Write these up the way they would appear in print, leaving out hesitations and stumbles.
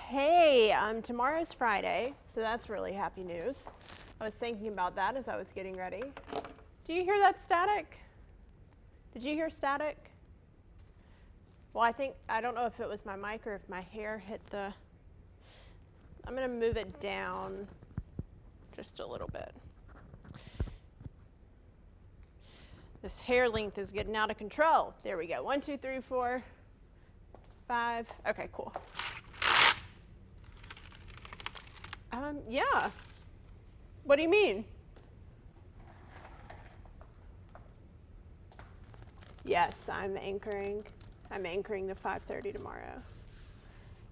Hey, tomorrow's Friday, so that's really happy news. I was thinking about that as I was getting ready. Do you hear that static? Did you hear static? Well, I don't know if it was my mic or if my hair hit the, I'm gonna move it down just a little bit. This hair length is getting out of control. There we go. 1, 2, 3, 4, 5. Okay, cool. Yeah. What do you mean? Yes, I'm anchoring the 5:30 tomorrow.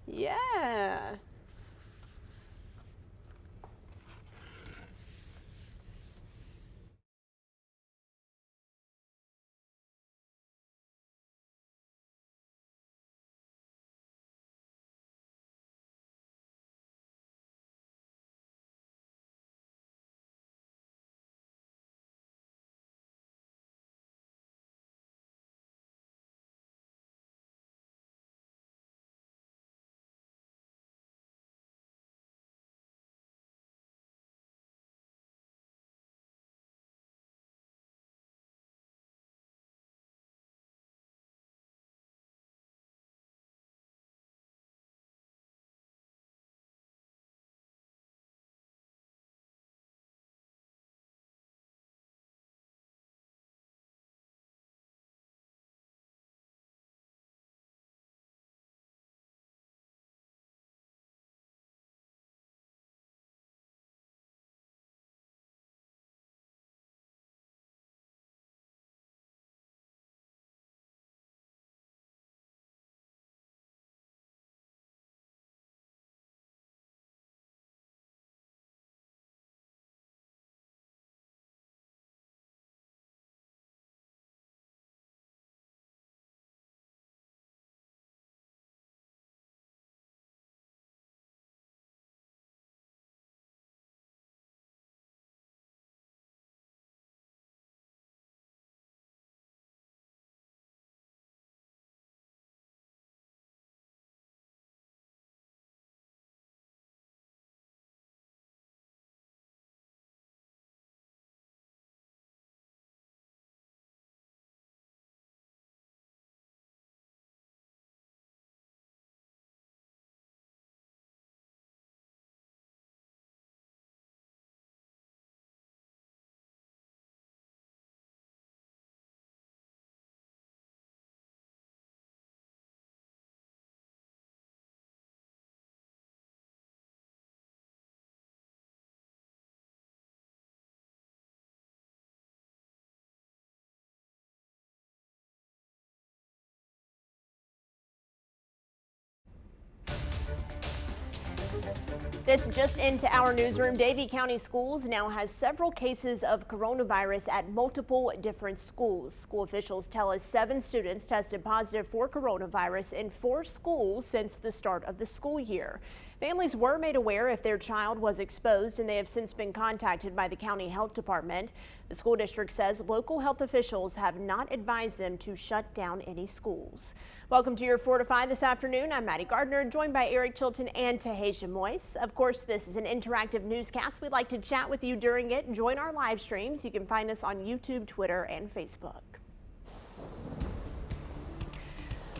Yeah. This just into our newsroom. Davie County Schools now has several cases of coronavirus at multiple different schools. School officials tell us 7 students tested positive for coronavirus in 4 schools since the start of the school year. Families were made aware if their child was exposed, and they have since been contacted by the county health department. The school district says local health officials have not advised them to shut down any schools. Welcome to your 4 to 5 this afternoon. I'm Maddie Gardner, joined by Eric Chilton and Taheshah Moise. Of course, this is an interactive newscast. We'd like to chat with you during it. Join our live streams. You can find us on YouTube, Twitter, and Facebook.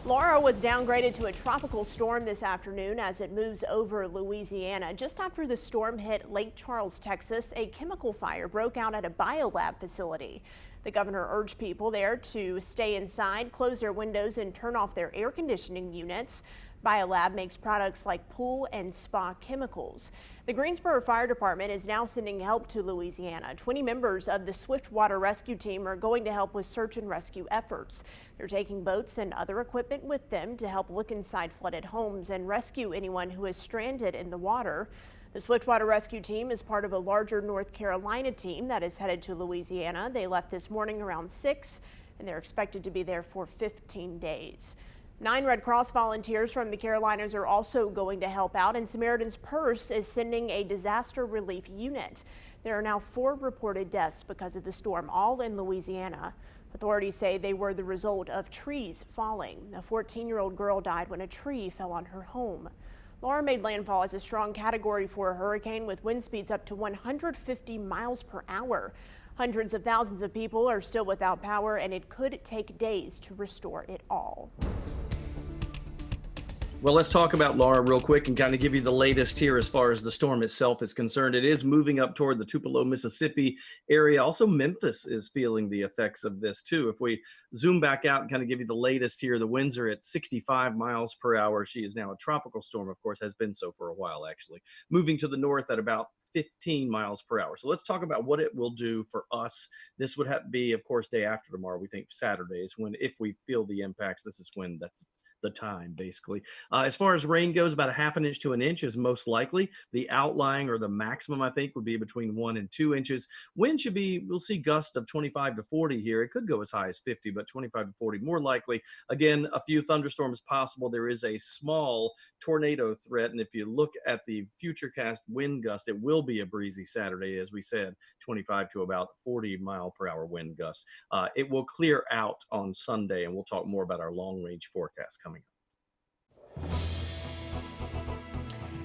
Laura was downgraded to a tropical storm this afternoon as it moves over Louisiana. Just after the storm hit Lake Charles, Texas, a chemical fire broke out at a biolab facility. The governor urged people there to stay inside, close their windows, and turn off their air conditioning units. Biolab makes products like pool and spa chemicals. The Greensboro Fire Department is now sending help to Louisiana. 20 members of the Swiftwater Rescue Team are going to help with search and rescue efforts. They're taking boats and other equipment with them to help look inside flooded homes and rescue anyone who is stranded in the water. The Swiftwater Rescue Team is part of a larger North Carolina team that is headed to Louisiana. They left this morning around 6, and they're expected to be there for 15 days. 9 Red Cross volunteers from the Carolinas are also going to help out, and Samaritan's Purse is sending a disaster relief unit. There are now 4 reported deaths because of the storm, all in Louisiana. Authorities say they were the result of trees falling. A 14-year-old girl died when a tree fell on her home. Laura made landfall as a strong Category 4 hurricane with wind speeds up to 150 miles per hour. Hundreds of thousands of people are still without power, and it could take days to restore it all. Well, let's talk about Laura real quick and kind of give you the latest here as far as the storm itself is concerned. It is moving up toward the Tupelo, Mississippi area. Also, Memphis is feeling the effects of this too. If we zoom back out and kind of give you the latest here, the winds are at 65 miles per hour. She is now a tropical storm, of course, has been so for a while, actually. Moving to the north at about 15 miles per hour. So let's talk about what it will do for us. This would have to be, of course, day after tomorrow. We think Saturday is when, if we feel the impacts, this is when that's the time, basically. As far as rain goes, about a half an inch to an inch is most likely. The outlying or the maximum, I think, would be between 1 and 2 inches. Wind should be, we'll see gusts of 25 to 40 here. It could go as high as 50, but 25 to 40 more likely. Again, a few thunderstorms possible. There is a small tornado threat, and if you look at the futurecast wind gust, it will be a breezy Saturday, as we said, 25 to about 40 mile per hour wind gusts. It will clear out on Sunday, and we'll talk more about our long range forecast coming up.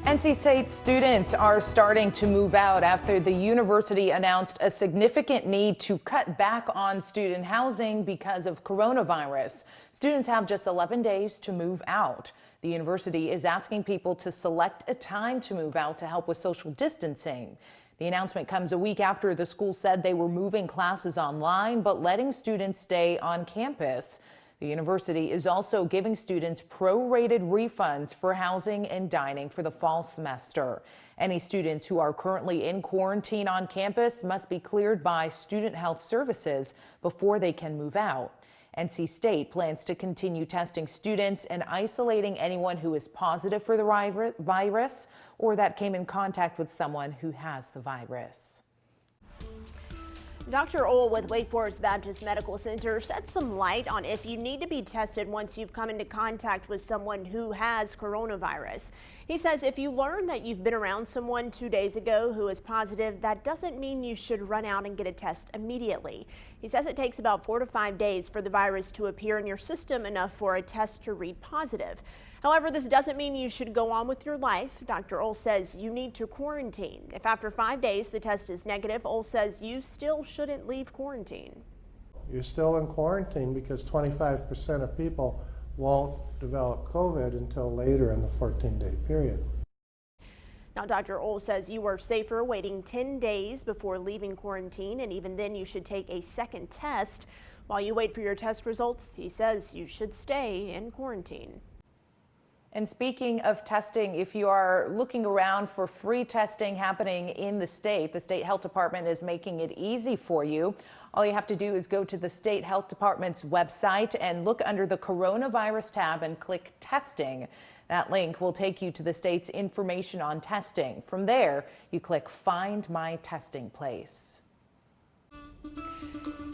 NC State students are starting to move out after the university announced a significant need to cut back on student housing because of coronavirus. Students have just 11 days to move out. The university is asking people to select a time to move out to help with social distancing. The announcement comes a week after the school said they were moving classes online but letting students stay on campus. The university is also giving students prorated refunds for housing and dining for the fall semester. Any students who are currently in quarantine on campus must be cleared by Student Health Services before they can move out. NC State plans to continue testing students and isolating anyone who is positive for the virus or that came in contact with someone who has the virus. Dr. Ohl with Wake Forest Baptist Medical Center shed some light on if you need to be tested once you've come into contact with someone who has coronavirus. He says if you learn that you've been around someone 2 days ago who is positive, that doesn't mean you should run out and get a test immediately. He says it takes about 4 to 5 days for the virus to appear in your system enough for a test to read positive. However, this doesn't mean you should go on with your life. Dr. Ohl says you need to quarantine. If after 5 days the test is negative, Ohl says you still shouldn't leave quarantine. You're still in quarantine because 25% of people won't develop COVID until later in the 14-day period. Now, Dr. Ohl says you are safer waiting 10 days before leaving quarantine, and even then you should take a second test. While you wait for your test results, he says you should stay in quarantine. And speaking of testing, if you are looking around for free testing happening in the state health department is making it easy for you. All you have to do is go to the state health department's website and look under the coronavirus tab and click testing. That link will take you to the state's information on testing. From there, you click Find My Testing Place.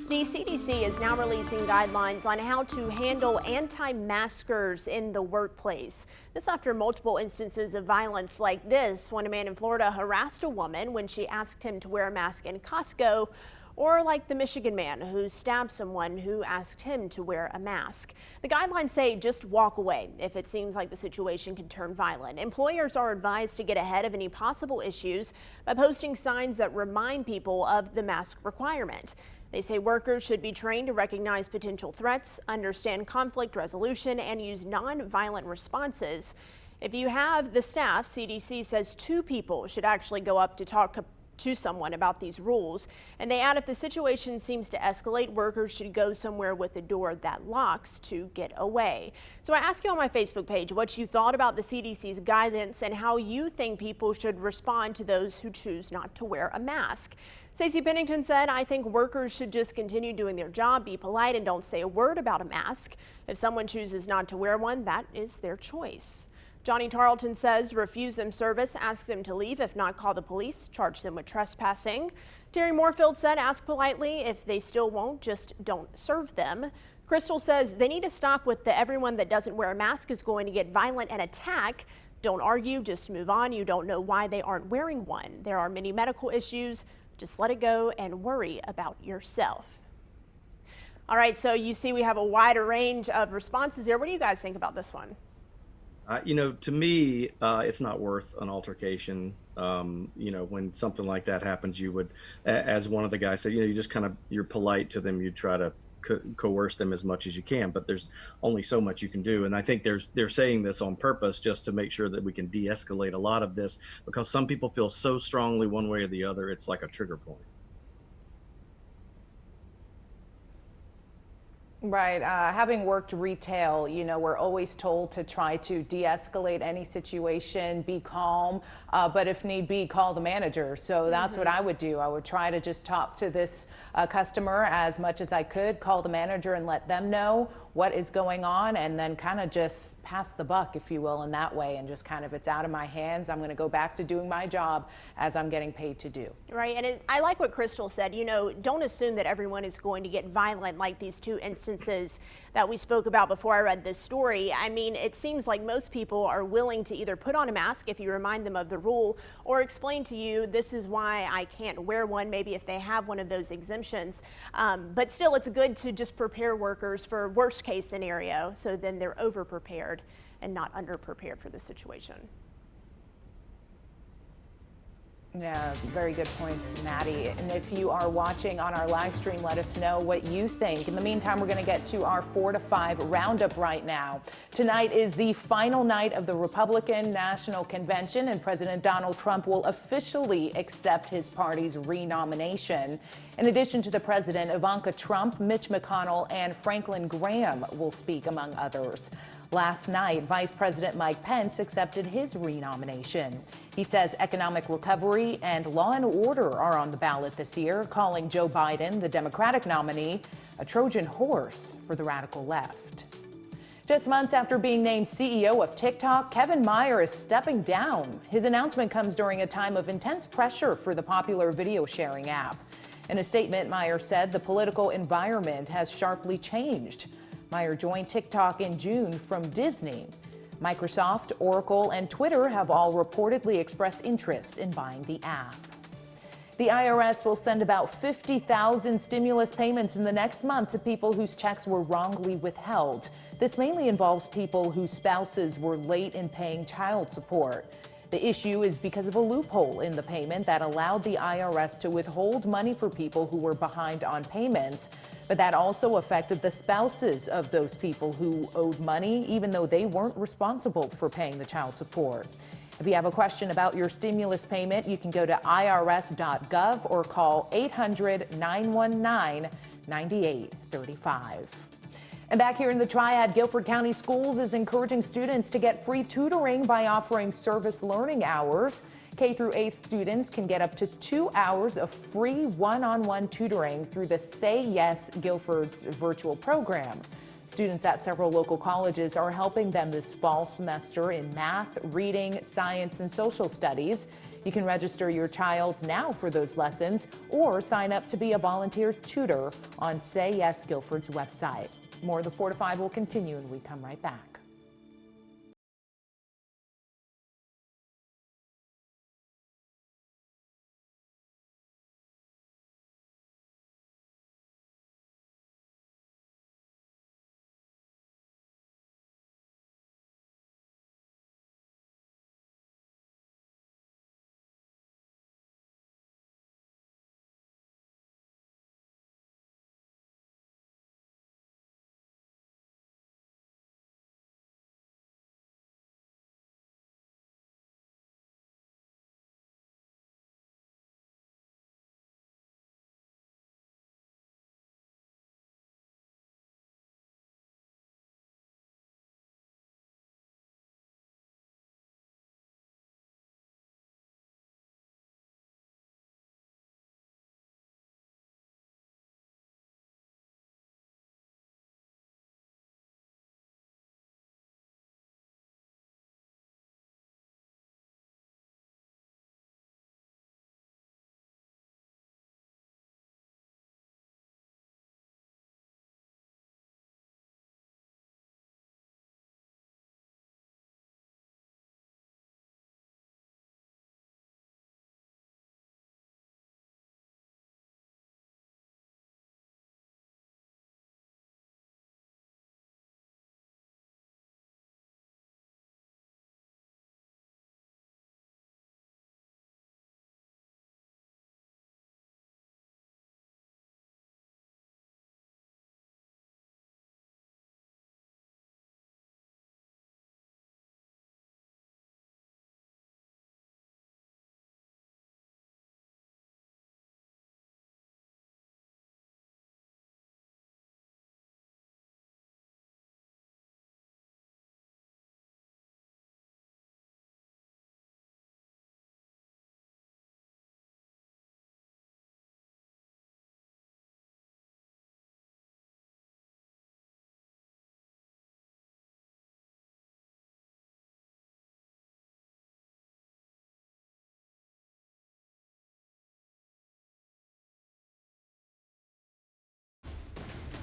The CDC is now releasing guidelines on how to handle anti-maskers in the workplace. This after multiple instances of violence like this, when a man in Florida harassed a woman when she asked him to wear a mask in Costco, or like the Michigan man who stabbed someone who asked him to wear a mask. The guidelines say just walk away if it seems like the situation can turn violent. Employers are advised to get ahead of any possible issues by posting signs that remind people of the mask requirement. They say workers should be trained to recognize potential threats, understand conflict resolution, and use non-violent responses. If you have the staff, CDC says 2 people should actually go up to talk to someone about these rules. And they add if the situation seems to escalate, workers should go somewhere with a door that locks to get away. So I asked you on my Facebook page what you thought about the CDC's guidance and how you think people should respond to those who choose not to wear a mask. Stacey Pennington said, I think workers should just continue doing their job, be polite, and don't say a word about a mask. If someone chooses not to wear one, that is their choice. Johnny Tarleton says refuse them service, ask them to leave. If not, call the police, charge them with trespassing. Terry Moorfield said ask politely. If they still won't, just don't serve them. Crystal says they need to stop with the everyone that doesn't wear a mask is going to get violent and attack. Don't argue, just move on. You don't know why they aren't wearing one. There are many medical issues. Just let it go and worry about yourself. All right, so you see we have a wider range of responses there. What do you guys think about this one? To me, it's not worth an altercation. When something like that happens, you would, as one of the guys said, you just you're polite to them. You try to coerce them as much as you can, but there's only so much you can do. And I think they're saying this on purpose just to make sure that we can de-escalate a lot of this, because some people feel so strongly one way or the other. It's like a trigger point. Right. Having worked retail, we're always told to try to de-escalate any situation, be calm, but if need be, call the manager. So that's what I would do. I would try to just talk to this customer as much as I could, call the manager and let them know what is going on, and then kind of just pass the buck, if you will, in that way, and just it's out of my hands. I'm going to go back to doing my job as I'm getting paid to do. Right. And I like what Crystal said. Don't assume that everyone is going to get violent like these two instances that we spoke about before I read this story. I mean, it seems like most people are willing to either put on a mask if you remind them of the rule, or explain to you this is why I can't wear one, maybe if they have one of those exemptions. But still, it's good to just prepare workers for worst case scenario, so then they're over prepared and not under prepared for the situation. Yeah, very good points, Maddie. And if you are watching on our live stream, let us know what you think. In the meantime, we're going to get to our 4 to 5 roundup right now. Tonight is the final night of the Republican National Convention, and President Donald Trump will officially accept his party's renomination. In addition to the president, Ivanka Trump, Mitch McConnell, and Franklin Graham will speak, among others. Last night, Vice President Mike Pence accepted his renomination. He says economic recovery and law and order are on the ballot this year, calling Joe Biden, the Democratic nominee, a Trojan horse for the radical left. Just months after being named CEO of TikTok, Kevin Mayer is stepping down. His announcement comes during a time of intense pressure for the popular video sharing app. In a statement, Mayer said the political environment has sharply changed. Mayer joined TikTok in June from Disney. Microsoft, Oracle, and Twitter have all reportedly expressed interest in buying the app. The IRS will send about 50,000 stimulus payments in the next month to people whose checks were wrongly withheld. This mainly involves people whose spouses were late in paying child support. The issue is because of a loophole in the payment that allowed the IRS to withhold money for people who were behind on payments. But that also affected the spouses of those people who owed money, even though they weren't responsible for paying the child support. If you have a question about your stimulus payment, you can go to irs.gov or call 800-919-9835. And back here in the Triad, Guilford County Schools is encouraging students to get free tutoring by offering service learning hours. K through 8th students can get up to 2 hours of free one-on-one tutoring through the Say Yes Guilford's virtual program. Students at several local colleges are helping them this fall semester in math, reading, science, and social studies. You can register your child now for those lessons or sign up to be a volunteer tutor on Say Yes Guilford's website. More of the 4 to 5 will continue when we come right back.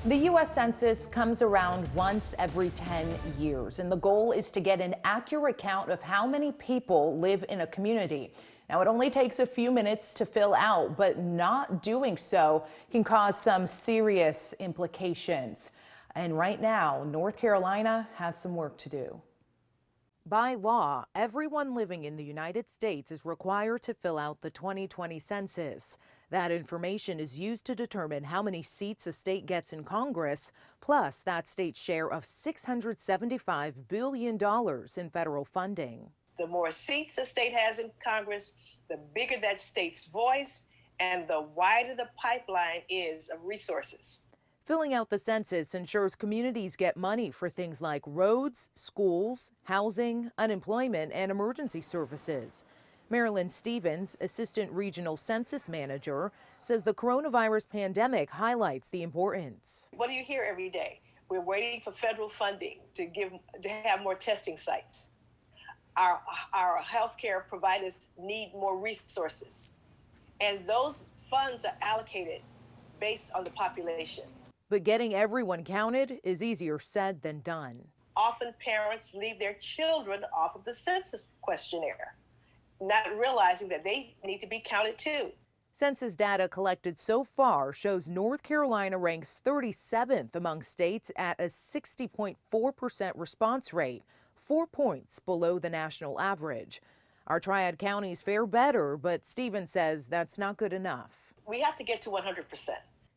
The U.S. Census comes around once every 10 years, and the goal is to get an accurate count of how many people live in a community. Now, it only takes a few minutes to fill out, but not doing so can cause some serious implications. And right now, North Carolina has some work to do. By law, everyone living in the United States is required to fill out the 2020 census. That information is used to determine how many seats a state gets in Congress, plus that state's share of $675 billion in federal funding. The more seats a state has in Congress, the bigger that state's voice and the wider the pipeline is of resources. Filling out the census ensures communities get money for things like roads, schools, housing, unemployment, and emergency services. Marilyn Stevens, Assistant Regional Census Manager, says the coronavirus pandemic highlights the importance. What do you hear every day? We're waiting for federal funding to have more testing sites. Our healthcare providers need more resources, and those funds are allocated based on the population. But getting everyone counted is easier said than done. Often parents leave their children off of the census questionnaire, not realizing that they need to be counted too. Census data collected so far shows North Carolina ranks 37th among states at a 60.4% response rate, 4 points below the national average. Our Triad counties fare better, but Stevens says that's not good enough. We have to get to 100%.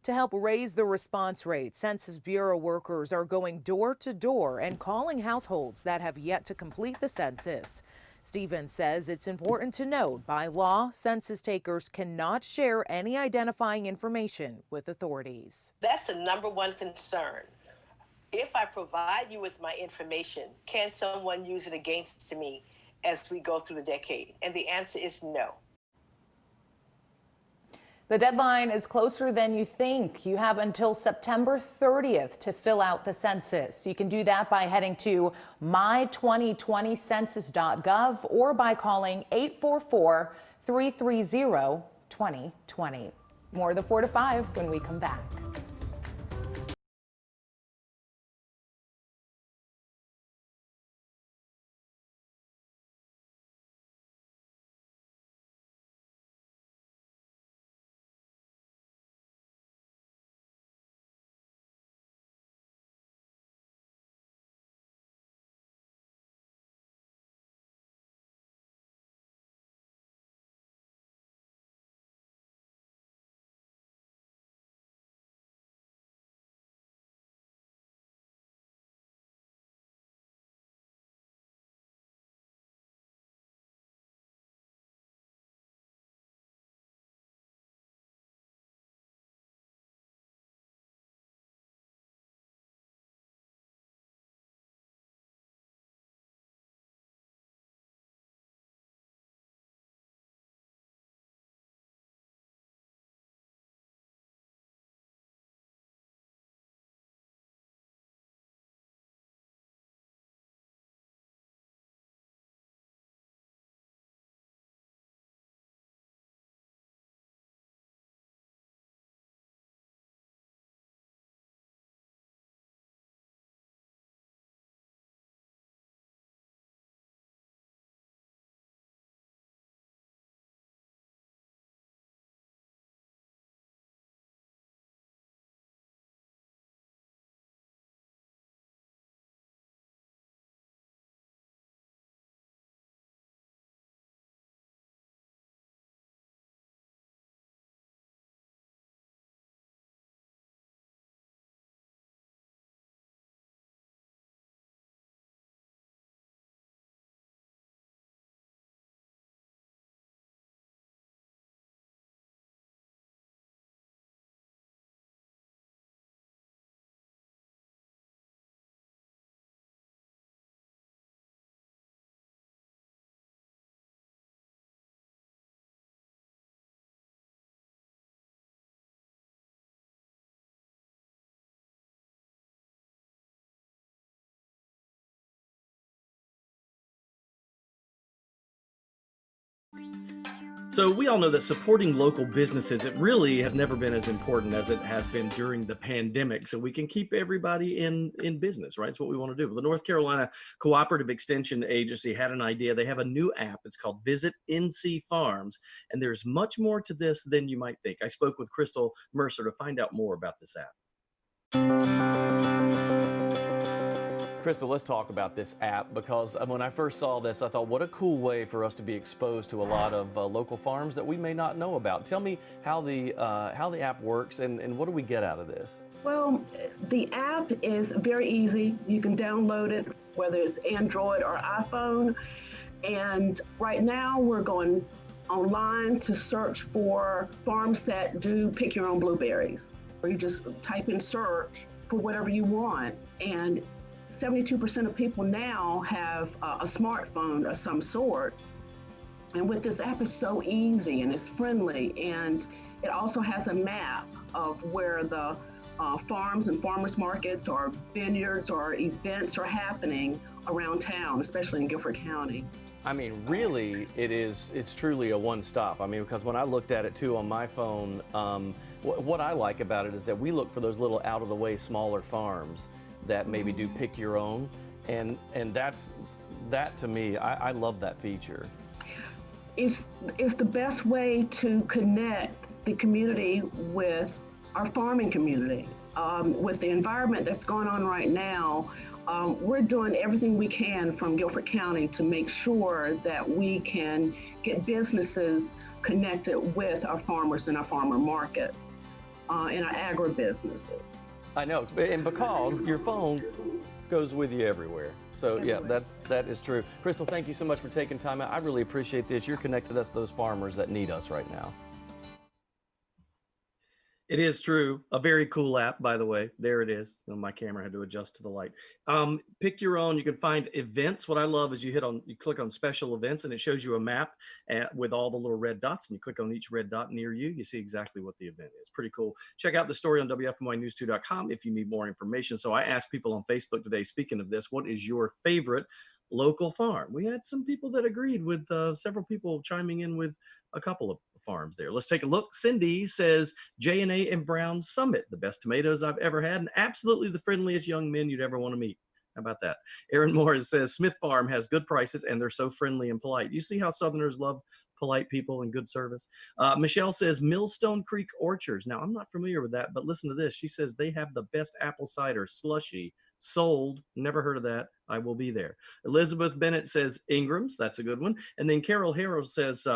To help raise the response rate, Census Bureau workers are going door to door and calling households that have yet to complete the census. Stevens says it's important to note, by law, census takers cannot share any identifying information with authorities. That's the #1 concern. If I provide you with my information, can someone use it against me as we go through the decade? And the answer is no. The deadline is closer than you think. You have until September 30th to fill out the census. You can do that by heading to my2020census.gov or by calling 844-330-2020. More of the 4 to 5 when we come back. So we all know that supporting local businesses, it really has never been as important as it has been during the pandemic. So we can keep everybody in business, right? It's what we want to do. The North Carolina Cooperative Extension Agency had an idea. They have a new app. It's called Visit NC Farms. And there's much more to this than you might think. I spoke with Crystal Mercer to find out more about this app. Crystal, let's talk about this app, because when I first saw this, I thought, what a cool way for us to be exposed to a lot of local farms that we may not know about. Tell me how the app works, and what do we get out of this? Well, the app is very easy. You can download it, whether it's Android or iPhone. And right now we're going online to search for farms that do pick your own blueberries. Or you just type in search for whatever you want. And 72% of people now have a smartphone of some sort. And with this app, it's so easy and it's friendly. And it also has a map of where the farms and farmers markets or vineyards or events are happening around town, especially in Guilford County. I mean, really, it's truly a one-stop. I mean, because when I looked at it too on my phone, what I like about it is that we look for those little out-of-the-way smaller farms that maybe do pick your own, and that to me, I love that feature. It's the best way to connect the community with our farming community. With the environment that's going on right now, we're doing everything we can from Guilford County to make sure that we can get businesses connected with our farmers and our farmer markets and our agribusinesses. I know, and because your phone goes with you everywhere. So yeah, that is true. Crystal, thank you so much for taking time out. I really appreciate this. You're connected us to those farmers that need us right now. It is true. A very cool app, by the way. There it is. My camera had to adjust to the light. Pick your own. You can find events. What I love is you click on special events, and it shows you a map with all the little red dots, and you click on each red dot near you. You see exactly what the event is. Pretty cool. Check out the story on WFNYnews2.com if you need more information. So I asked people on Facebook today, speaking of this, what is your favorite local farm? We had some people that agreed with several people chiming in with a couple of farms there. Let's take a look. Cindy says J&A and Brown Summit, the best tomatoes I've ever had, and absolutely the friendliest young men you'd ever want to meet. How about that? Aaron Morris says Smith Farm has good prices and they're so friendly and polite. You see how Southerners love polite people and good service. Michelle says Millstone Creek Orchards. Now, I'm not familiar with that, but listen to this. She says they have the best apple cider slushy sold. Never heard of that. I will be there. Elizabeth Bennett says Ingram's. That's a good one. And then Carol Harrell says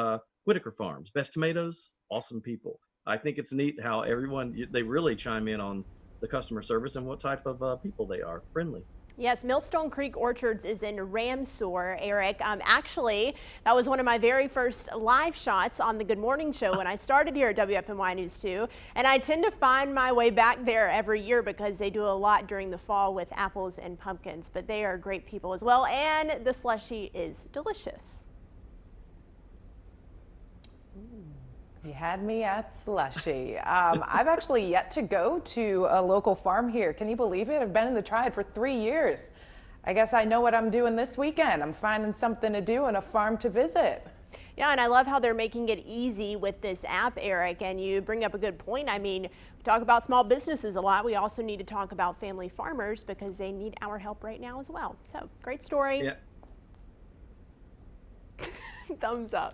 Whitaker Farms. Best tomatoes, awesome people. I think it's neat how they really chime in on the customer service and what type of people they are. Friendly. Yes, Millstone Creek Orchards is in Ramseur, Eric. Actually, that was one of my very first live shots on the Good Morning Show when I started here at WFNY News 2. And I tend to find my way back there every year because they do a lot during the fall with apples and pumpkins. But they are great people as well, and the slushie is delicious. You had me at slushy. I've actually yet to go to a local farm here. Can you believe it? I've been in the Triad for 3 years. I guess I know what I'm doing this weekend. I'm finding something to do and a farm to visit. Yeah, and I love how they're making it easy with this app, Eric, and you bring up a good point. I mean, we talk about small businesses a lot. We also need to talk about family farmers because they need our help right now as well. So, great story. Yeah. Thumbs up.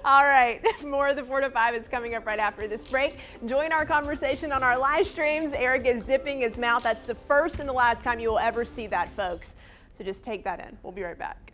All right, more of the 4 to 5 is coming up right after this break. Join our conversation on our live streams. Eric is zipping his mouth. That's the first and the last time you will ever see that, folks. So just take that in. We'll be right back.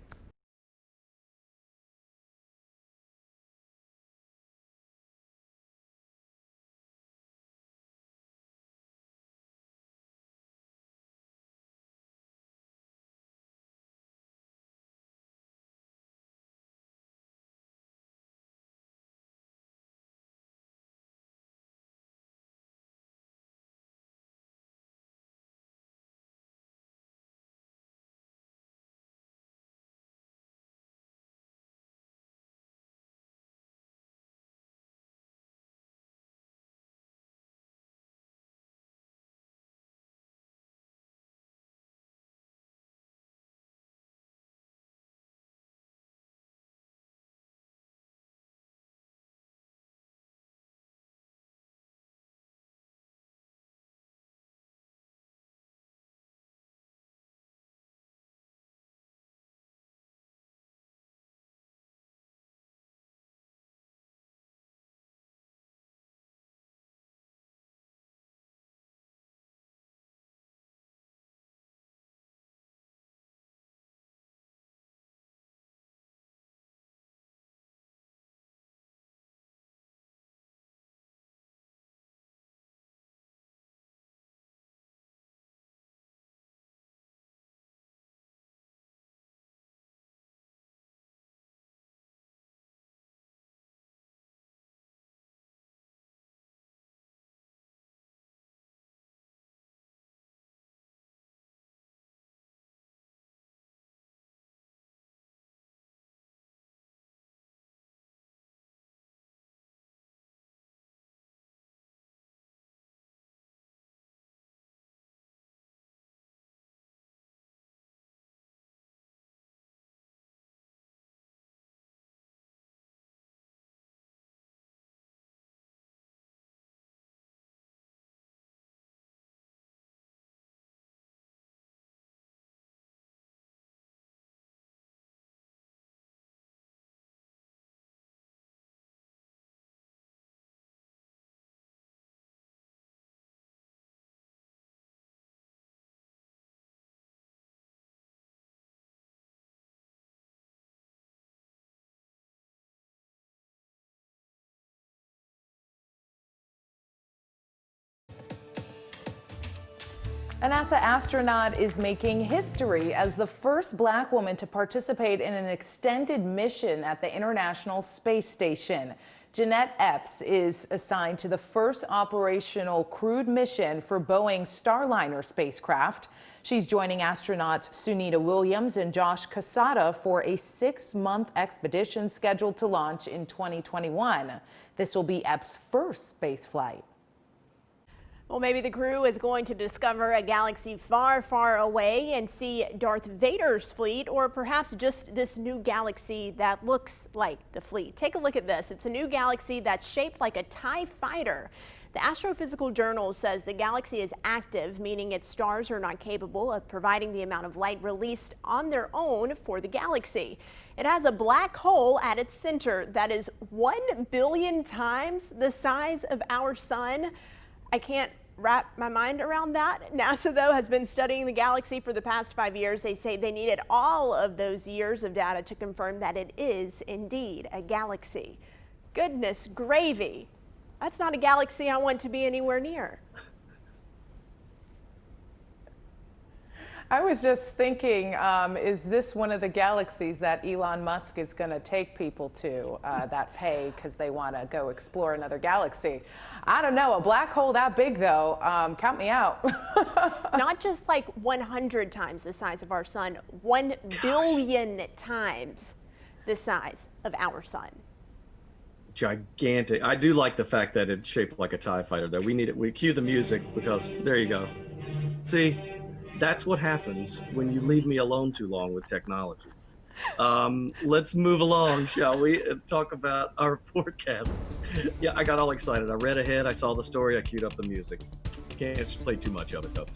A NASA astronaut is making history as the first black woman to participate in an extended mission at the International Space Station. Jeanette Epps is assigned to the first operational crewed mission for Boeing's Starliner spacecraft. She's joining astronauts Sunita Williams and Josh Cassata for a 6-month expedition scheduled to launch in 2021. This will be Epps' first space flight. Well, maybe the crew is going to discover a galaxy far, far away and see Darth Vader's fleet, or perhaps just this new galaxy that looks like the fleet. Take a look at this. It's a new galaxy that's shaped like a TIE fighter. The Astrophysical Journal says the galaxy is active, meaning its stars are not capable of providing the amount of light released on their own for the galaxy. It has a black hole at its center that is 1 billion times the size of our sun. I can't wrap my mind around that. NASA, though, has been studying the galaxy for the past 5 years. They say they needed all of those years of data to confirm that it is indeed a galaxy. Goodness gravy. That's not a galaxy I want to be anywhere near. I was just thinking, is this one of the galaxies that Elon Musk is going to take people to that pay because they want to go explore another galaxy? I don't know. A black hole that big, though, count me out. Not just like 100 times the size of our sun, 1 billion times the size of our sun. Gigantic. I do like the fact that it's shaped like a TIE fighter, though. We need it. We cue the music because there you go. See? That's what happens when you leave me alone too long with technology. Let's move along, shall we? And talk about our forecast. Yeah, I got all excited. I read ahead. I saw the story. I queued up the music. Can't play too much of it, though.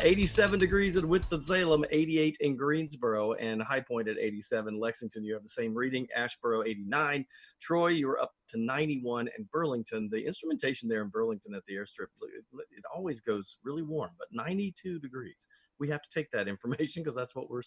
87 degrees in Winston-Salem, 88 in Greensboro, and High Point at 87. Lexington, you have the same reading. Asheboro, 89. Troy, you're up to 91. And Burlington, the instrumentation there in Burlington at the airstrip, it always goes really warm, but 92 degrees. We have to take that information because that's what we're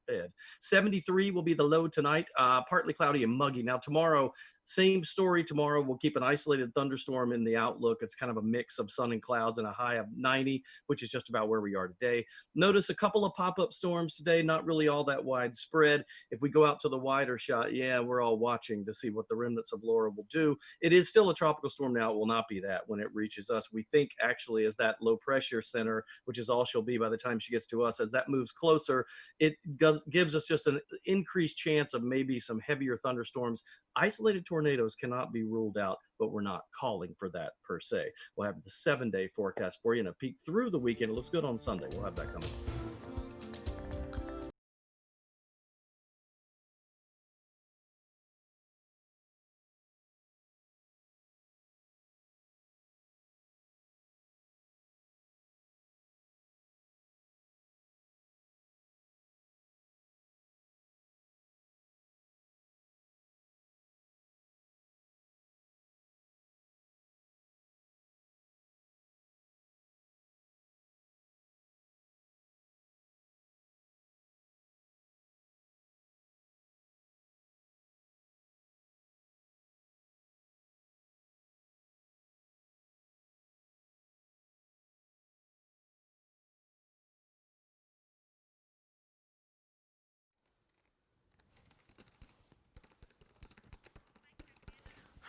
fed. 73 will be the low tonight, partly cloudy and muggy. Now tomorrow, same story tomorrow. We'll keep an isolated thunderstorm in the outlook. It's kind of a mix of sun and clouds and a high of 90, which is just about where we are today. Notice a couple of pop-up storms today, not really all that widespread. If we go out to the wider shot, yeah, we're all watching to see what the remnants of Laura will do. It is still a tropical storm now. It will not be that when it reaches us. We think actually as that low pressure center, which is all she'll be by the time she gets to us, as that moves closer, it gives us just an increased chance of maybe some heavier thunderstorms. Isolated tornadoes cannot be ruled out, but we're not calling for that per se. We'll have the 7-day forecast for you and a peek through the weekend. It looks good on Sunday. We'll have that coming.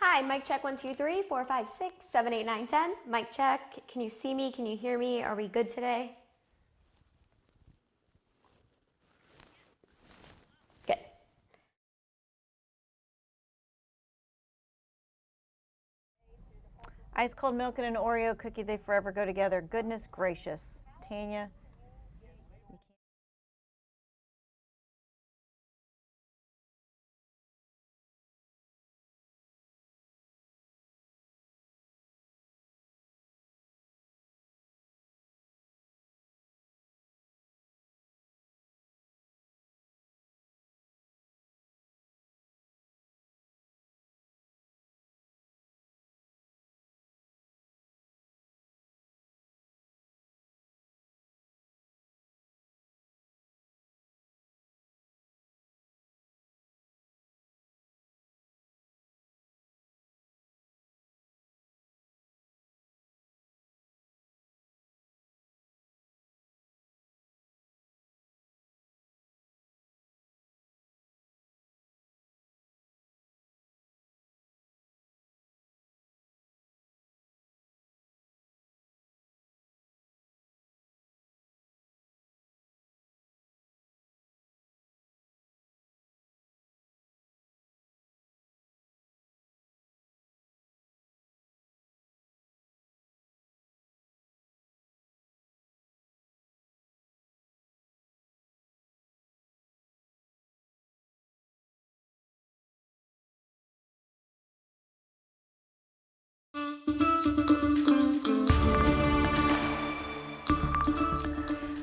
Hi, mic check 1 2 3 4 5 6 7 8 9 10. Mic check. Can you see me? Can you hear me? Are we good today? Good. Ice cold milk and an Oreo cookie, they forever go together. Goodness gracious. Tanya,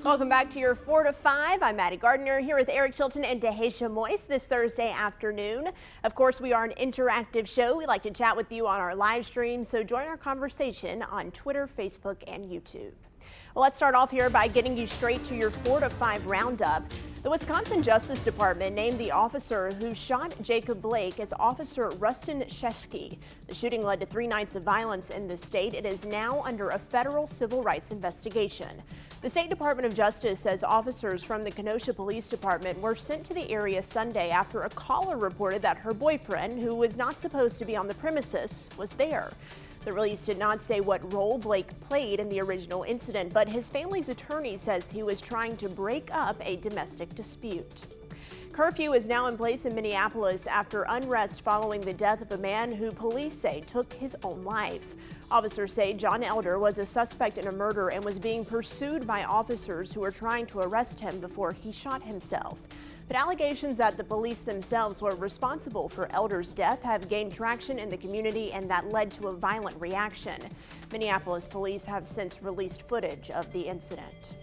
Welcome back to your 4 to 5. I'm Maddie Gardner here with Eric Chilton and Taheshah this Thursday afternoon. Of course, we are an interactive show. We like to chat with you on our live stream, so join our conversation on Twitter, Facebook, and YouTube. Well, let's start off here by getting you straight to your 4 to 5 roundup. The Wisconsin Justice Department named the officer who shot Jacob Blake as Officer Rustin Sheshki. The shooting led to 3 nights of violence in the state. It is now under a federal civil rights investigation. The State Department of Justice says officers from the Kenosha Police Department were sent to the area Sunday after a caller reported that her boyfriend, who was not supposed to be on the premises, was there. The release did not say what role Blake played in the original incident, but his family's attorney says he was trying to break up a domestic dispute. Curfew is now in place in Minneapolis after unrest following the death of a man who police say took his own life. Officers say John Elder was a suspect in a murder and was being pursued by officers who were trying to arrest him before he shot himself. But allegations that the police themselves were responsible for Elder's death have gained traction in the community, and that led to a violent reaction. Minneapolis police have since released footage of the incident.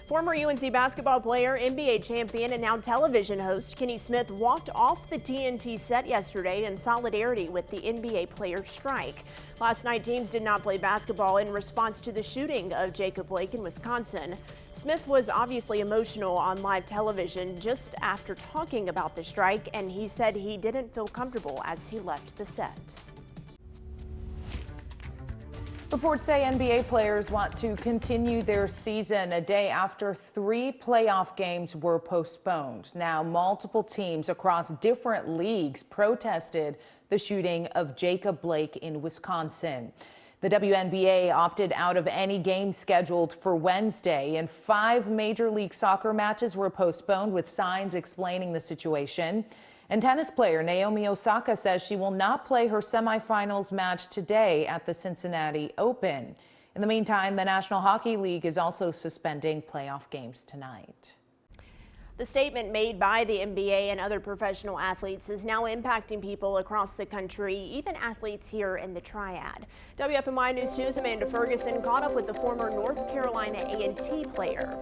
Former UNC basketball player, NBA champion, and now television host Kenny Smith walked off the TNT set yesterday in solidarity with the NBA players' strike. Last night, teams did not play basketball in response to the shooting of Jacob Blake in Wisconsin. Smith was obviously emotional on live television just after talking about the strike, and he said he didn't feel comfortable as he left the set. Reports say NBA players want to continue their season a day after 3 playoff games were postponed. Now, multiple teams across different leagues protested the shooting of Jacob Blake in Wisconsin. The WNBA opted out of any game scheduled for Wednesday, and 5 Major League Soccer matches were postponed with signs explaining the situation. And tennis player Naomi Osaka says she will not play her semifinals match today at the Cincinnati Open. In the meantime, the National Hockey League is also suspending playoff games tonight. The statement made by the NBA and other professional athletes is now impacting people across the country, even athletes here in the Triad. WFMY News 2's Amanda Ferguson caught up with the former North Carolina A&T player.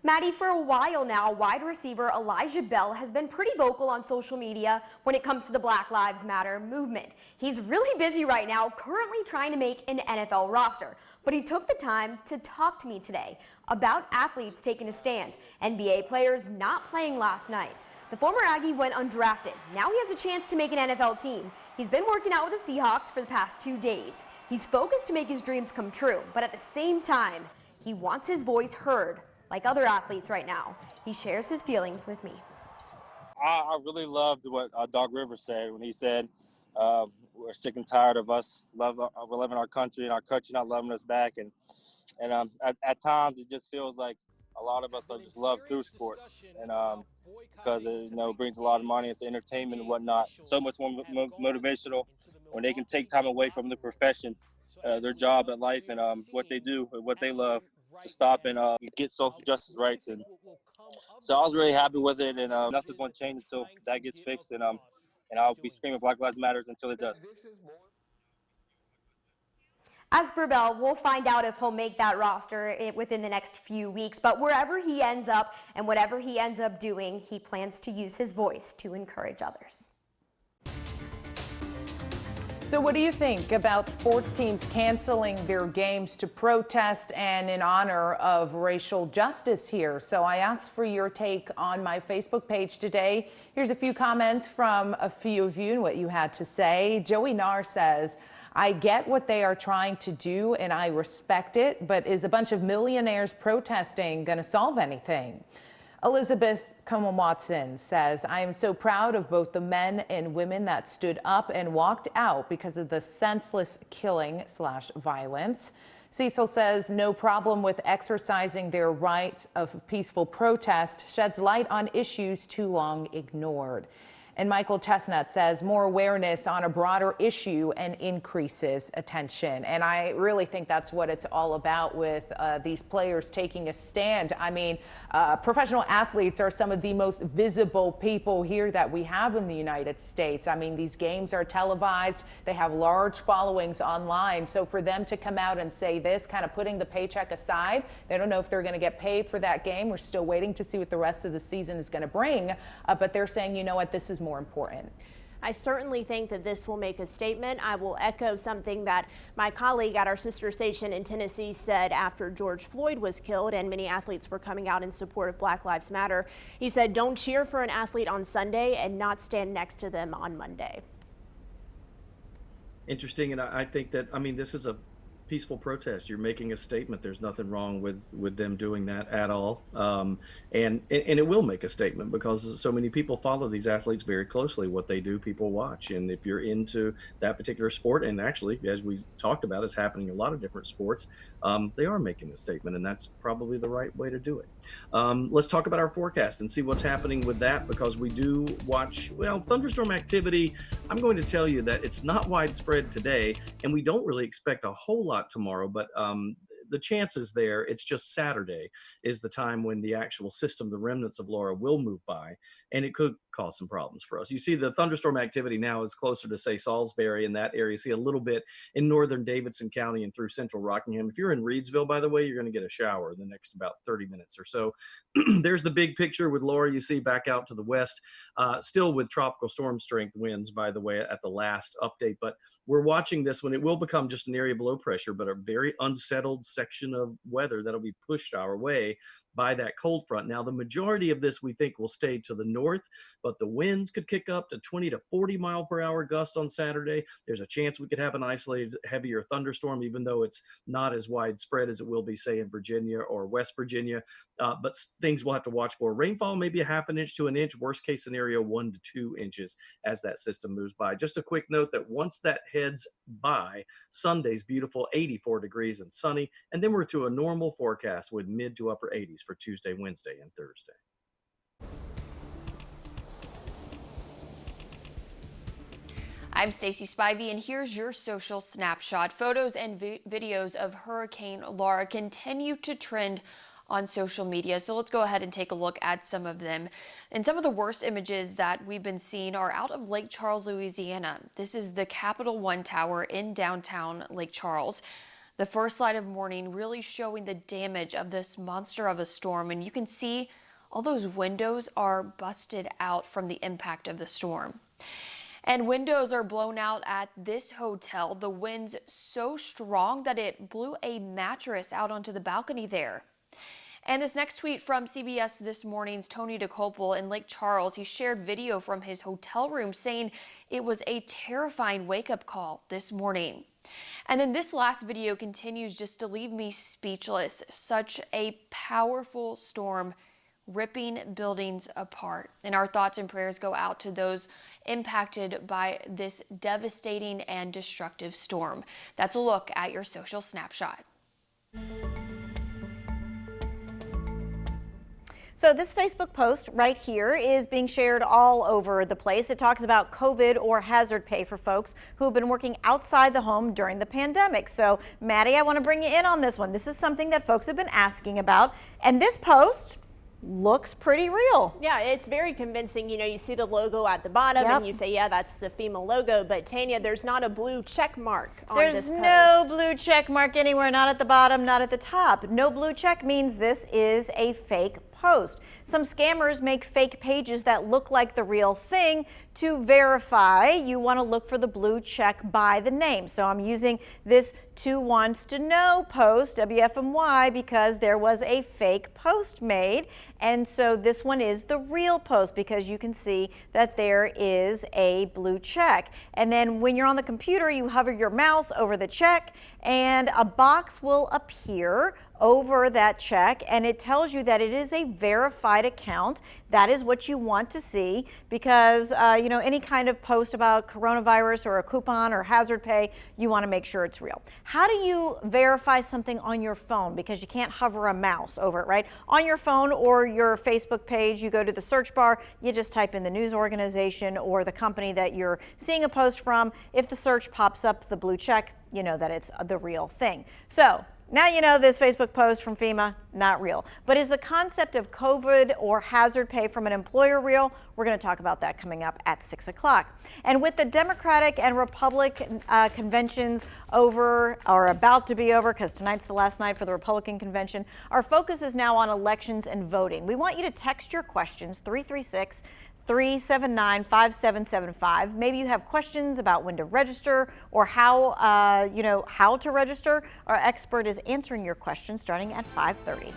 Maddie, for a while now, wide receiver Elijah Bell has been pretty vocal on social media when it comes to the Black Lives Matter movement. He's really busy right now, currently trying to make an NFL roster, but he took the time to talk to me today about athletes taking a stand, NBA players not playing last night. The former Aggie went undrafted. Now he has a chance to make an NFL team. He's been working out with the Seahawks for the past 2 days. He's focused to make his dreams come true, but at the same time, he wants his voice heard. Like other athletes right now. He shares his feelings with me. I really loved what Doc Rivers said when he said, we're sick and tired of us we're loving our country and our country not loving us back. And at times it just feels like a lot of us are just love through sports. And because it brings a lot of money, it's entertainment and whatnot. So much more motivational when they can take time away from the profession, their job at life, and what they do and what they love, to stop and get social justice rights. And so I was really happy with it, and nothing's going to change until that gets fixed, and I'll be screaming Black Lives Matter until it does. As for Bell, we'll find out if he'll make that roster within the next few weeks, but wherever he ends up and whatever he ends up doing, he plans to use his voice to encourage others. So what do you think about sports teams canceling their games to protest and in honor of racial justice here? So I asked for your take on my Facebook page today. Here's a few comments from a few of you and what you had to say. Joey Narr says, I get what they are trying to do and I respect it, but is a bunch of millionaires protesting going to solve anything? Elizabeth Coleman-Watson says, I am so proud of both the men and women that stood up and walked out because of the senseless killing/violence. Cecil says, no problem with exercising their right of peaceful protest, sheds light on issues too long ignored. And Michael Chestnut says more awareness on a broader issue and increases attention. And I really think that's what it's all about with these players taking a stand. I mean, professional athletes are some of the most visible people here that we have in the United States. I mean, these games are televised. They have large followings online. So for them to come out and say this, kind of putting the paycheck aside, they don't know if they're going to get paid for that game. We're still waiting to see what the rest of the season is going to bring. But they're saying, you know what, this is more important. I certainly think that this will make a statement. I will echo something that my colleague at our sister station in Tennessee said after George Floyd was killed and many athletes were coming out in support of Black Lives Matter. He said, don't cheer for an athlete on Sunday and not stand next to them on Monday. Interesting, and I think that, I mean, this is a peaceful protest. You're making a statement. There's nothing wrong with them doing that at all. And it will make a statement because so many people follow these athletes very closely. What they do, people watch. And if you're into that particular sport, and actually, as we talked about, it's happening in a lot of different sports, they are making a statement, and that's probably the right way to do it. Let's talk about our forecast and see what's happening with that, because we do watch, well, thunderstorm activity. I'm going to tell you that it's not widespread today, and we don't really expect a whole lot tomorrow, but the chances there, it's just Saturday is the time when the actual system, the remnants of Laura, will move by, and it could cause some problems for us. You see the thunderstorm activity now is closer to, say, Salisbury in that area. You see a little bit in northern Davidson County and through central Rockingham. If you're in Reedsville, by the way, you're going to get a shower in the next about 30 minutes or so. There's the big picture with Laura. You see back out to the west, still with tropical storm strength winds, by the way, at the last update. But we're watching this one. It will become just an area below pressure, but a very unsettled section of weather that'll be pushed our way by that cold front. Now, the majority of this we think will stay to the north, but the winds could kick up to 20 to 40 mile per hour gusts on Saturday. There's a chance we could have an isolated heavier thunderstorm, even though it's not as widespread as it will be, say, in Virginia or West Virginia. But things we'll have to watch for. Rainfall, maybe a half an inch to an inch, worst case scenario, 1 to 2 inches as that system moves by. Just a quick note that once that heads by, Sunday's beautiful 84 degrees and sunny, and then we're to a normal forecast with mid to upper 80s for Tuesday, Wednesday, and Thursday. I'm Stacey Spivey, and here's your social snapshot. Photos and videos of Hurricane Laura continue to trend on social media, so let's go ahead and take a look at some of them. And some of the worst images that we've been seeing are out of Lake Charles, Louisiana. This is the Capital One Tower in downtown Lake Charles. The first light of morning really showing the damage of this monster of a storm, and you can see all those windows are busted out from the impact of the storm. And windows are blown out at this hotel. The wind's so strong that it blew a mattress out onto the balcony there. And this next tweet from CBS This Morning's Tony DeCopel in Lake Charles, he shared video from his hotel room saying it was a terrifying wake-up call this morning. And then this last video continues just to leave me speechless. Such a powerful storm ripping buildings apart. And our thoughts and prayers go out to those impacted by this devastating and destructive storm. That's a look at your social snapshot. So this Facebook post right here is being shared all over the place. It talks about COVID or hazard pay for folks who have been working outside the home during the pandemic. So Maddie, I want to bring you in on this one. This is something that folks have been asking about. And this post looks pretty real. Yeah, it's very convincing. You know, you see the logo at the bottom and you say, yeah, that's the FEMA logo. But Tanya, there's not a blue check mark on this post. There's no blue check mark anywhere, not at the bottom, not at the top. No blue check means this is a fake post. Some scammers make fake pages that look like the real thing. To verify, you want to look for the blue check by the name. So I'm using this "Two Wants to Know" post, WFMY, because there was a fake post made. And so this one is the real post because you can see that there is a blue check. And then when you're on the computer, you hover your mouse over the check and a box will appear over that check, and it tells you that it is a verified account. That is what you want to see, because you know, any kind of post about coronavirus or a coupon or hazard pay, you want to make sure it's real. How do you verify something on your phone? Because you can't hover a mouse over it, right? On your phone or your Facebook page, you go to the search bar, you just type in the news organization or the company that you're seeing a post from. If the search pops up the blue check, you know that it's the real thing. So now you know this Facebook post from FEMA, not real. But is the concept of COVID or hazard pay from an employer real? We're going to talk about that coming up at 6 o'clock. And with the Democratic and Republican conventions over, or about to be over, because tonight's the last night for the Republican convention, our focus is now on elections and voting. We want you to text your questions, 336-379-5775. Maybe you have questions about when to register or how to register. Our expert is answering your questions starting at 5:30.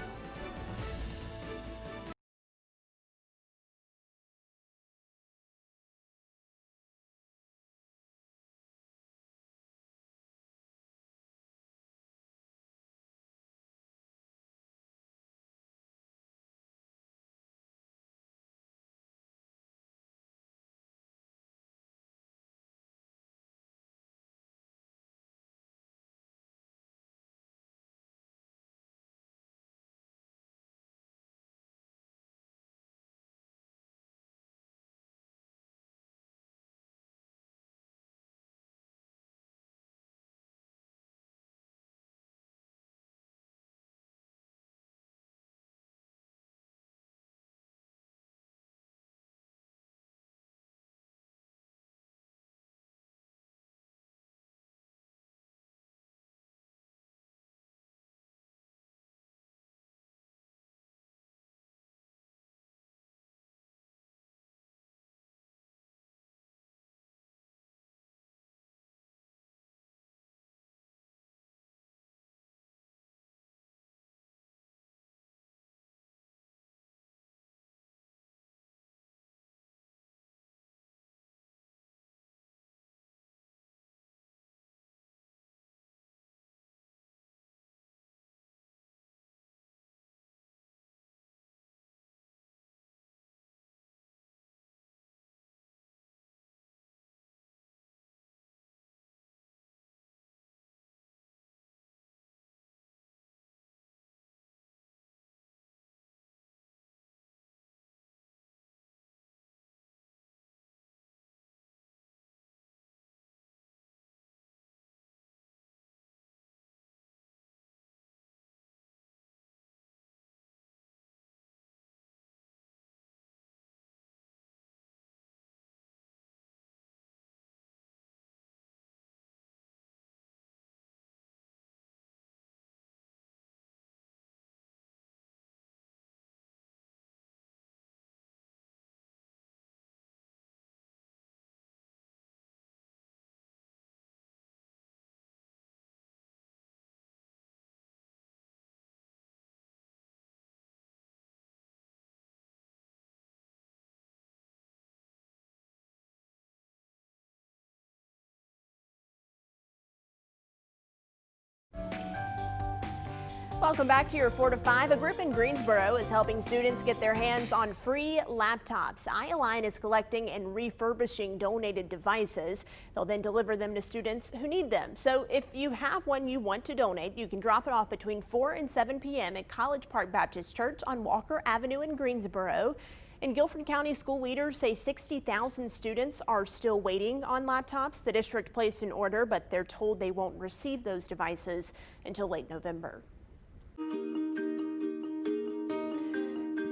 Welcome back to your 4 to 5. A group in Greensboro is helping students get their hands on free laptops. Ioline is collecting and refurbishing donated devices. They'll then deliver them to students who need them. So if you have one you want to donate, you can drop it off between 4 and 7 p.m. at College Park Baptist Church on Walker Avenue in Greensboro. And Guilford County school leaders say 60,000 students are still waiting on laptops. The district placed an order, but they're told they won't receive those devices until late November.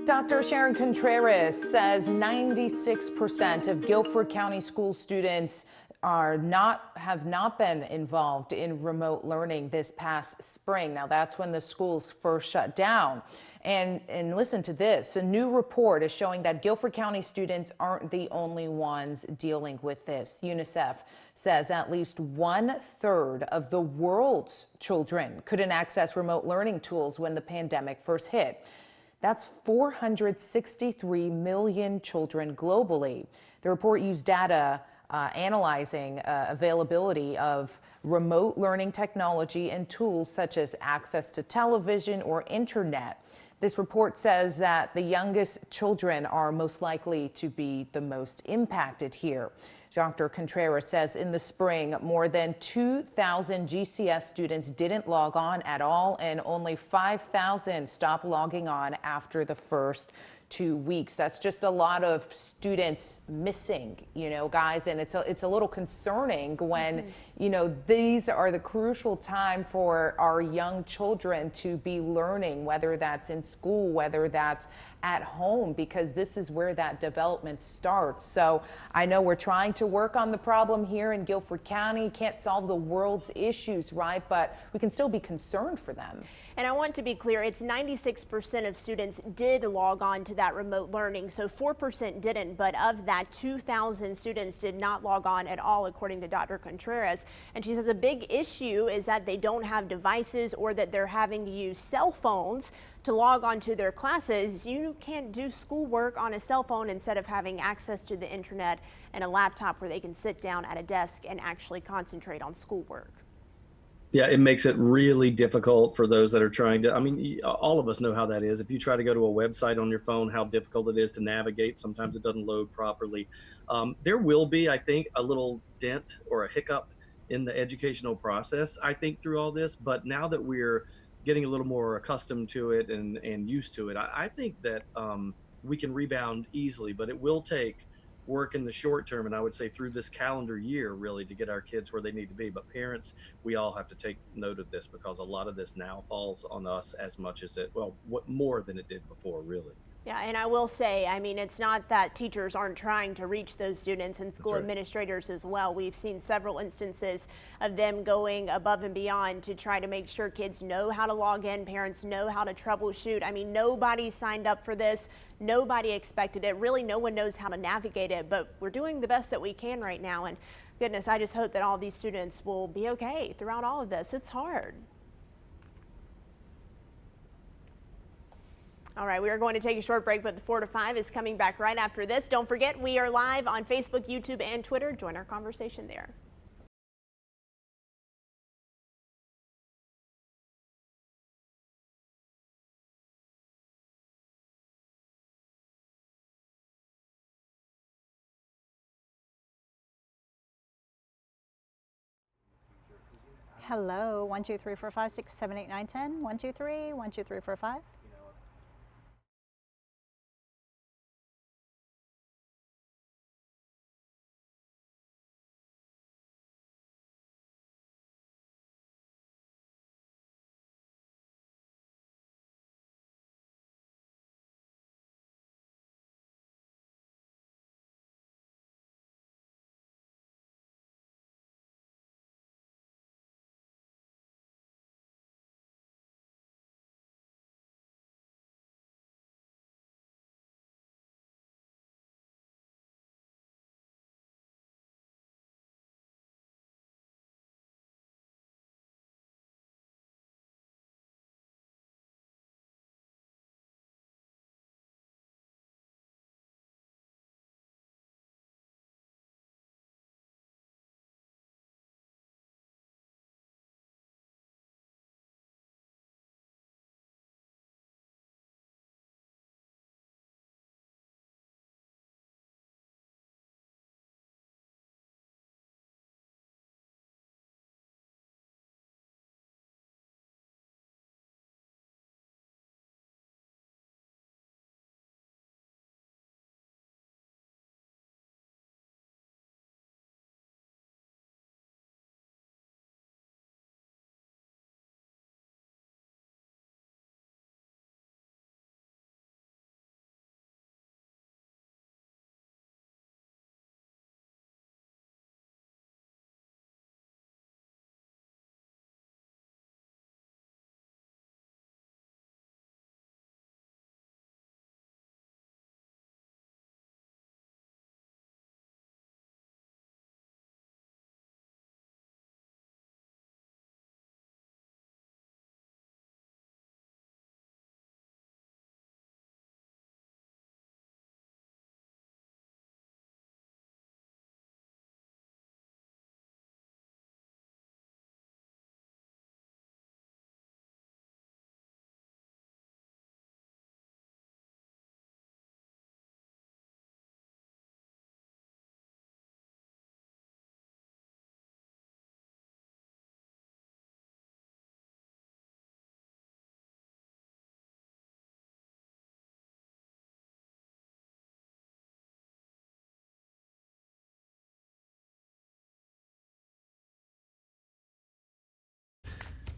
Dr. Sharon Contreras says 96% of Guilford County school students have not been involved in remote learning this past spring. Now that's when the schools first shut down. And listen to this, a new report is showing that Guilford County students aren't the only ones dealing with this. UNICEF says at least 1/3 of the world's children couldn't access remote learning tools when the pandemic first hit. That's 463 million children globally. The report used data analyzing availability of remote learning technology and tools such as access to television or internet. This report says that the youngest children are most likely to be the most impacted here. Dr. Contreras says in the spring, more than 2,000 GCS students didn't log on at all, and only 5,000 stopped logging on after the first 2 weeks. That's just a lot of students missing, you know, guys, and it's a little concerning when, you know, these are the crucial time for our young children to be learning, whether that's in school, whether that's at home, because this is where that development starts. So I know we're trying to work on the problem here in Guilford County. Can't solve the world's issues, right? But we can still be concerned for them. And I want to be clear, it's 96% of students did log on to that remote learning, so 4% didn't, but of that, 2,000 students did not log on at all, according to Dr. Contreras. And she says a big issue is that they don't have devices or that they're having to use cell phones to log on to their classes. You can't do schoolwork on a cell phone instead of having access to the internet and a laptop where they can sit down at a desk and actually concentrate on schoolwork. Yeah, it makes it really difficult for those that are trying to, I mean, all of us know how that is. If you try to go to a website on your phone, how difficult it is to navigate. Sometimes it doesn't load properly. There will be, I think, a little dent or a hiccup in the educational process, I think, through all this. But now that we're getting a little more accustomed to it and used to it, I think that we can rebound easily, but it will take work in the short term, and I would say through this calendar year, really, to get our kids where they need to be. But parents, we all have to take note of this, because a lot of this now falls on us as much as it, well, what more than it did before, really. Yeah, and I will say, I mean, it's not that teachers aren't trying to reach those students, and school administrators as well. We've seen several instances of them going above and beyond to try to make sure kids know how to log in, parents know how to troubleshoot. I mean, nobody signed up for this. Nobody expected it. Really, no one knows how to navigate it, but we're doing the best that we can right now. And goodness, I just hope that all these students will be okay throughout all of this. It's hard. All right, we are going to take a short break, but the 4 to 5 is coming back right after this. Don't forget, we are live on Facebook, YouTube, and Twitter. Join our conversation there. Hello, 1, 2, 3, 4, 5, 6, 7, 8, 9, 10. 1, 2, 3, 1, 2, 3, 4, 5.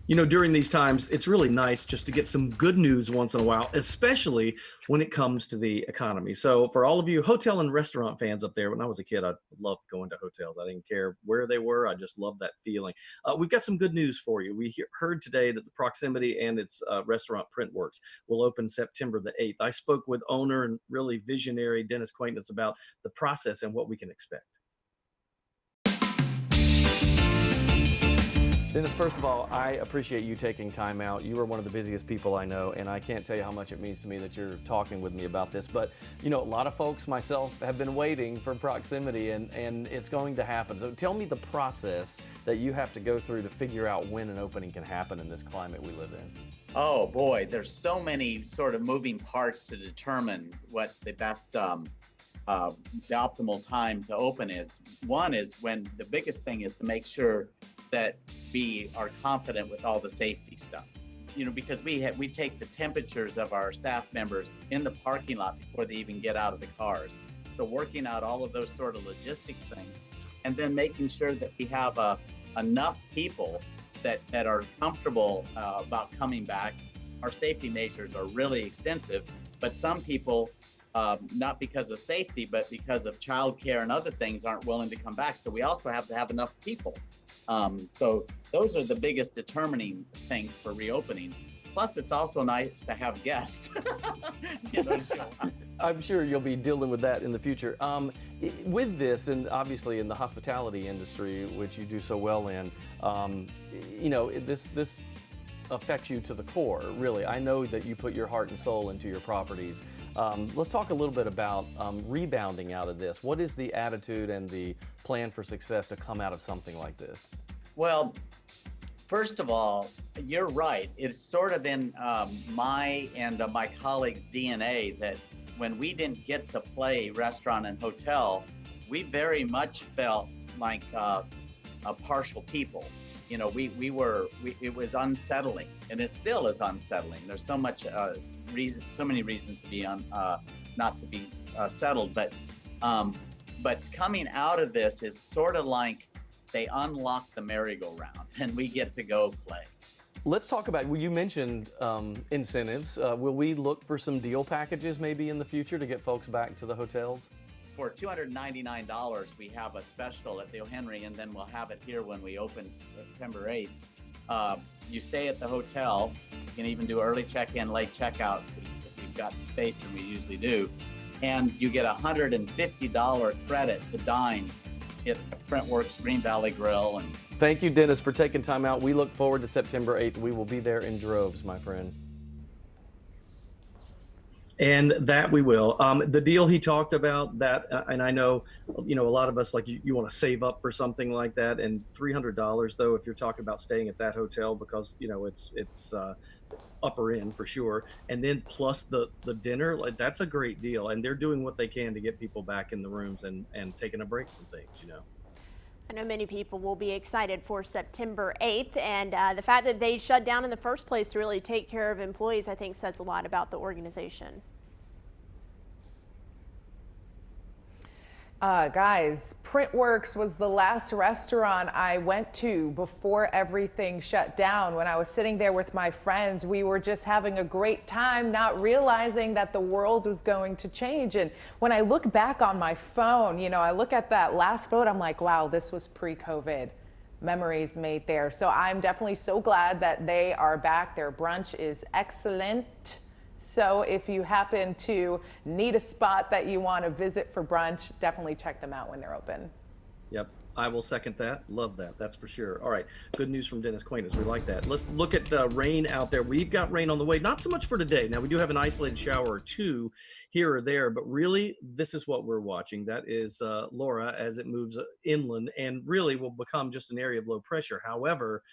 You know, during these times, it's really nice just to get some good news once in a while, especially when it comes to the economy. So, for all of you hotel and restaurant fans up there, when I was a kid, I loved going to hotels. I didn't care where they were, I just loved that feeling. We've got some good news for you. Heard today that the Proximity and its restaurant Printworks will open September the 8th. I spoke with owner and really visionary Dennis Quaintance about the process and what we can expect. Dennis, first of all, I appreciate you taking time out. You are one of the busiest people I know, and I can't tell you how much it means to me that you're talking with me about this. But, you know, a lot of folks, myself, have been waiting for Proximity, and it's going to happen. So tell me the process that you have to go through to figure out when an opening can happen in this climate we live in. Oh, boy, there's so many sort of moving parts to determine what the best the optimal time to open is. One is when the biggest thing is to make sure that we are confident with all the safety stuff, you know, because we take the temperatures of our staff members in the parking lot before they even get out of the cars. So working out all of those sort of logistics things, and then making sure that we have enough people that are comfortable about coming back. Our safety measures are really extensive, but some people, not because of safety, but because of childcare and other things, aren't willing to come back. So we also have to have enough people. So those are the biggest determining things for reopening. Plus, it's also nice to have guests. You know, I'm sure you'll be dealing with that in the future. With this, and obviously in the hospitality industry, which you do so well in, you know, this affects you to the core, really. I know that you put your heart and soul into your properties. Let's talk a little bit about rebounding out of this. What is the attitude and the plan for success to come out of something like this? Well, first of all, you're right. It's sort of in my and my colleagues' DNA that when we didn't get to play restaurant and hotel, we very much felt like a partial people. You know, it was unsettling, and it still is unsettling. There's so much so many reasons to be not to be settled, but coming out of this is sort of like they unlock the merry-go-round, and we get to go play. Let's talk about, well, you mentioned incentives. Will we look for some deal packages maybe in the future to get folks back to the hotels? For $299, we have a special at the O'Henry, and then we'll have it here when we open September 8th. You stay at the hotel. You can even do early check-in, late checkout if you've got space, and we usually do. And you get a $150 credit to dine at Printworks, Green Valley Grill. And thank you, Dennis, for taking time out. We look forward to September 8th. We will be there in droves, my friend. And that we will. The deal he talked about, that, and I know, you know, a lot of us, like, you want to save up for something like that. And $300, though, if you're talking about staying at that hotel, because, you know, it's upper end for sure. And then plus the dinner, like, that's a great deal. And they're doing what they can to get people back in the rooms and taking a break from things, you know. I know many people will be excited for September 8th, and the fact that they shut down in the first place to really take care of employees, I think, says a lot about the organization. Guys, Printworks was the last restaurant I went to before everything shut down. When I was sitting there with my friends, we were just having a great time, not realizing that the world was going to change. And when I look back on my phone, you know, I look at that last photo, I'm like, wow, this was pre-COVID. Memories made there. So I'm definitely so glad that they are back. Their brunch is excellent. So if you happen to need a spot that you want to visit for brunch, definitely check them out when they're open. Yep, I will second that. Love that. That's for sure. All right, good news from Dennis Quaintance. We like that. Let's look at rain out there. We've got rain on the way. Not so much for today. Now, we do have an isolated shower or two here or there, but really, this is what we're watching. That is Laura as it moves inland and really will become just an area of low pressure. However,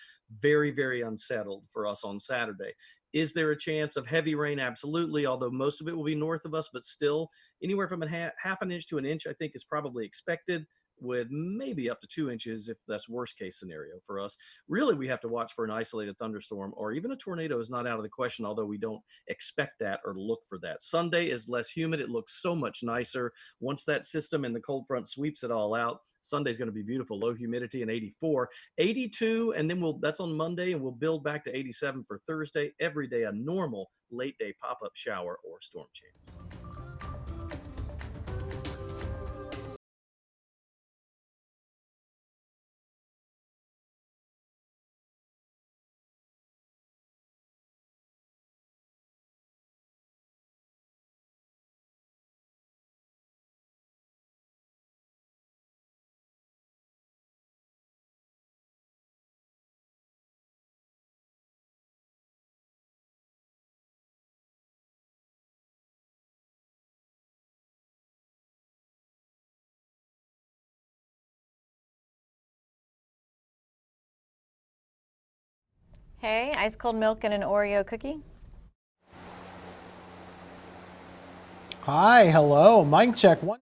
very, very unsettled for us on Saturday. Is there a chance of heavy rain? Absolutely, although most of it will be north of us, but still anywhere from half an inch to an inch, I think, is probably expected. with maybe up to 2 inches if that's worst case scenario for us. Really, we have to watch for an isolated thunderstorm, or even a tornado is not out of the question, although we don't expect that or look for that. Sunday is less humid. It looks so much nicer. Once that system and the cold front sweeps it all out, Sunday's going to be beautiful. Low humidity and 84, 82, and then that's on Monday, and we'll build back to 87 for Thursday. Every day a normal late day pop-up shower or storm chance. Hey, ice cold milk and an Oreo cookie. Hi, hello, mic check one.